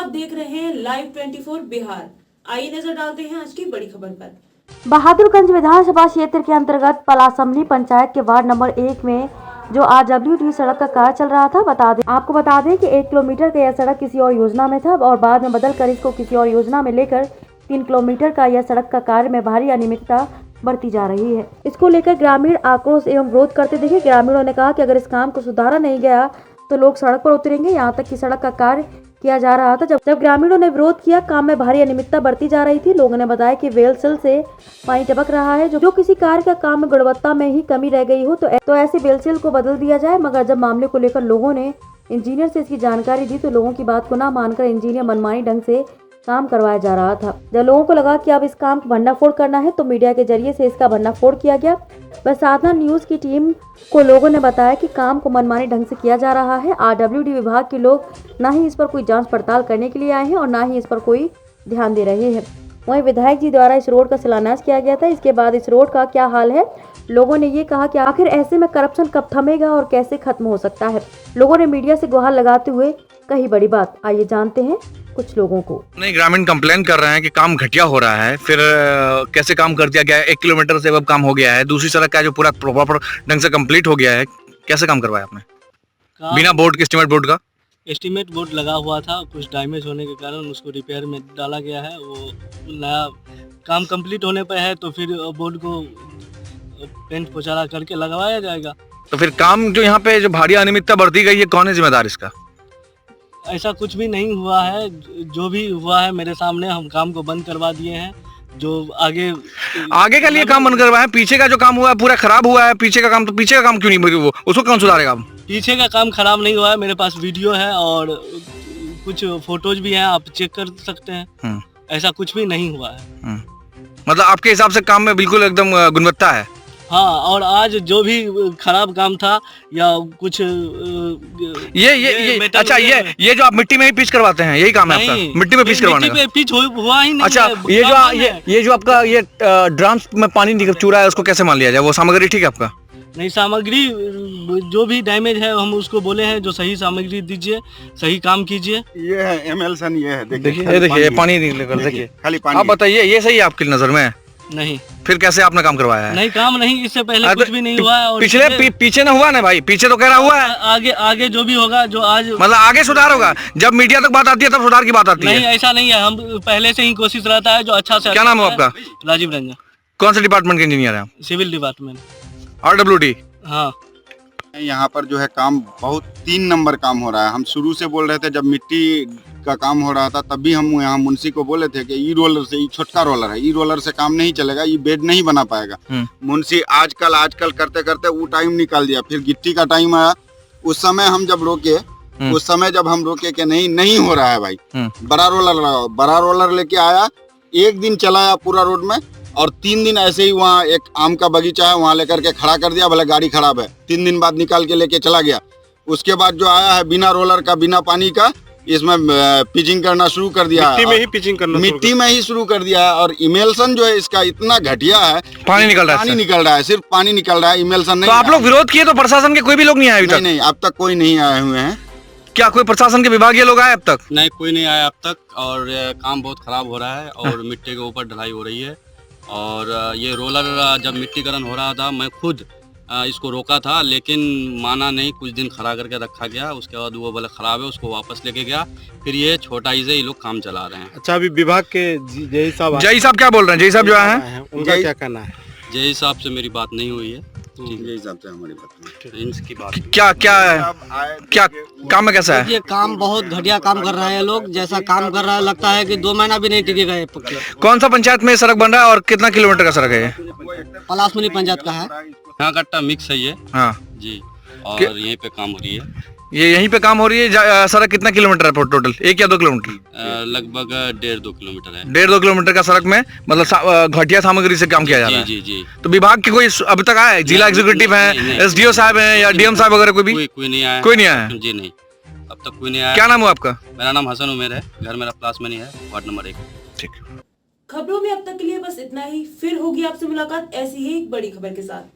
आप देख रहे हैं लाइव 24 बिहार। आइए नजर डालते हैं आज की बड़ी खबर पर। बहादुरगंज विधानसभा क्षेत्र के अंतर्गत पलासमली पंचायत के वार्ड नंबर 1 में जो RWD सड़क का कार्य चल रहा था। आपको बता दें कि 1 किलोमीटर का यह सड़क किसी और योजना में था और बाद में बदलकर इसको किसी और योजना में लेकर 3 किलोमीटर का यह सड़क का कार्य में भारी अनियमितता बढ़ती जा रही है। इसको लेकर ग्रामीण आक्रोश एवं विरोध करते दिखे। ग्रामीणों ने कहा कि अगर इस काम को सुधारा नहीं गया तो लोग सड़क पर उतरेंगे। यहाँ तक कि सड़क का कार्य किया जा रहा था। जब ग्रामीणों ने विरोध किया, काम में भारी अनियमितता बढ़ती जा रही थी। लोगों ने बताया कि वेल सेल से पानी टपक रहा है। जो किसी कार्य का काम में गुणवत्ता में ही कमी रह गई हो तो ऐसे वेल सेल को बदल दिया जाए। मगर जब मामले को लेकर लोगों ने इंजीनियर से इसकी जानकारी दी तो लोगों की बात को ना मानकर इंजीनियर मनमानी ढंग से काम करवाया जा रहा था। जब लोगों को लगा कि अब इस काम को भंडाफोड़ करना है तो मीडिया के जरिए से इसका भंडाफोड़ किया गया। वह साधना न्यूज की टीम को लोगों ने बताया कि काम को मनमानी ढंग से किया जा रहा है। RWD विभाग के लोग ना ही इस पर कोई जांच पड़ताल करने के लिए आए हैं और ना ही इस पर कोई ध्यान दे रहे हैं। वहीं विधायक जी द्वारा इस रोड का शिलान्यास किया गया था। इसके बाद इस रोड का क्या हाल है, लोगों ने ये कहा कि आखिर ऐसे में करप्शन कब थमेगा और कैसे खत्म हो सकता है। लोगों ने मीडिया से गुहार लगाते हुए कही बड़ी बात। आइए जानते हैं कुछ लोगों को। नहीं, ग्रामीण कंप्लेन कर रहे हैं कि काम घटिया हो रहा है। फिर कैसे काम कर दिया गया है? 1 किलोमीटर से अब काम हो गया है। दूसरी सड़क का जो पूरा प्रॉपर ढंग से कंप्लीट हो गया है। कैसे काम करवाया आपने? बिना बोर्ड के एस्टीमेट बोर्ड का? एस्टीमेट बोर्ड लगा हुआ था, कुछ डैमेज होने के कारण उसको रिपेयर में डाला गया है। वो नया काम कंप्लीट होने पर है तो फिर बोर्ड को पेंट पोचारा करके लगवाया जाएगा। तो फिर काम जो यहाँ पे जो भारी अनियमितता बढ़ती गई है, कौन है जिम्मेदार इसका? ऐसा कुछ भी नहीं हुआ है। जो भी हुआ है मेरे सामने, हम काम को बंद करवा दिए हैं। जो आगे का लिए काम बंद करवाया, पीछे का जो काम हुआ है पूरा खराब हुआ है। पीछे का काम तो पीछे का काम क्यों नहीं, वो उसको कौन सुधारेगा? पीछे का काम खराब नहीं हुआ है। मेरे पास वीडियो है और कुछ फोटोज भी हैं, आप चेक कर सकते हैं। ऐसा कुछ भी नहीं हुआ है। मतलब आपके हिसाब से काम में बिल्कुल एकदम गुणवत्ता है? हाँ, और आज जो भी खराब काम था या कुछ ये अच्छा, ये जो आप मिट्टी में ही पिच करवाते हैं, यही काम है आपका? मिट्टी में पिच करवाने का? पिच हुआ ही नहीं। अच्छा, ये जो आपका ये ड्रम्स में पानी चूरा है, उसको कैसे मान लिया जाए? वो सामग्री ठीक है आपका? नहीं, सामग्री जो भी डैमेज है हम उसको बोले हैं जो सही सामग्री दीजिए, सही काम कीजिए। ये है एमएलसन, ये है देखिए पानी निकल, देखिए खाली पानी। आप बताइए, ये सही है आपकी नजर में? नहीं। फिर कैसे आपने काम करवाया है? नहीं, काम नहीं, इससे पहले कुछ भी नहीं हुआ है। और पीछे ना हुआ ना भाई, पीछे तो कह रहा हुआ है। आगे जो भी होगा, जो आज मतलब आगे सुधार होगा। जब मीडिया तक बात आती है तब सुधार की बात आती है। नहीं, ऐसा नहीं है। हम पहले से ही कोशिश रहता है जो अच्छा से। क्या नाम है आपका? राजीव रंजन। कौन से डिपार्टमेंट के इंजीनियर हैं आप? Civil department. RWD। हाँ, यहाँ पर जो है काम बहुत 3 नंबर काम हो रहा है। हम शुरू से बोल रहे थे, जब मिट्टी का काम हो रहा था तब भी हम यहाँ मुंशी को बोले थे कि ई रोलर से, ई छोटका रोलर है, ई रोलर से काम नहीं चलेगा, ये बेड नहीं बना पाएगा। मुंशी आजकल करते करते वो टाइम निकाल दिया। फिर गिट्टी का टाइम आया, उस समय हम जब रोके, कि नहीं हो रहा है भाई, बड़ा रोलर लगाओ। बड़ा रोलर लेके आया, 1 दिन चलाया पूरा रोड में और 3 दिन ऐसे ही वहाँ एक आम का बगीचा है, वहाँ लेकर के खड़ा कर दिया। भले गाड़ी खराब है, 3 दिन बाद निकाल के लेके चला गया। उसके बाद जो आया है बिना रोलर का, बिना पानी का, इसमें पिचिंग करना शुरू कर दिया। मिट्टी में ही शुरू कर दिया है। और इमेल्सन जो है इसका इतना घटिया है, पानी निकल रहा है, सिर्फ पानी निकल रहा है, इमेल्सन नहीं। तो आप लोग विरोध किए तो प्रशासन के कोई भी लोग नहीं आए अभी तक? नहीं, अब तक कोई नहीं आए हुए हैं। क्या कोई प्रशासन के विभागीय लोग आए अब तक? नहीं, कोई नहीं आया अब तक। और काम बहुत खराब हो रहा है और मिट्टी के ऊपर ढलाई हो रही है। और ये रोलर जब मिट्टीकरण हो रहा था, मैं खुद इसको रोका था, लेकिन माना नहीं। कुछ दिन खड़ा करके रखा गया, उसके बाद वो बोले खराब है, उसको वापस लेके गया। फिर ये छोटाई से ये लोग काम चला रहे हैं। अच्छा, अभी विभाग के जय साहब क्या बोल रहे हैं? जय साहब जो है उनका क्या कहना है? जय साहब से मेरी बात नहीं हुई है। यही सब से हमारी बात इनकी बात क्या काम में कैसा है? ये काम बहुत घटिया काम कर रहे हैं लोग। जैसा काम कर रहा है, लगता है कि 2 महीना भी नहीं टिकेगा ये पक्के। कौन सा पंचायत में सड़क बन रहा है और कितना किलोमीटर का सड़क है ये? पलासमली पंचायत का है। हाँ, कट्टा मिक्स है ये। हाँ जी। और यहीं पे काम हो रही है। ये यहीं पे काम हो रही है। सड़क कितना किलोमीटर है टोटल? 1 या 2 किलोमीटर? लगभग 1.5-2 किलोमीटर है। 1.5-2 किलोमीटर का सड़क में मतलब घटिया सामग्री से काम किया जा रहा है। जी। तो विभाग के कोई अभी तक आए? जिला एग्जीक्यूटिव है, SDO साहब है या DM साहब वगैरह? कोई नहीं आया। कोई नहीं आया जी नहीं, अब तक कोई नहीं आया। क्या नाम है आपका? मेरा नाम हसन उमेर है। घर मेरा पलासमली है, वार्ड नंबर 1। ठीक। खबरों में अब तक के लिए बस इतना ही। फिर होगी आपसे मुलाकात ऐसी ही एक बड़ी खबर के साथ।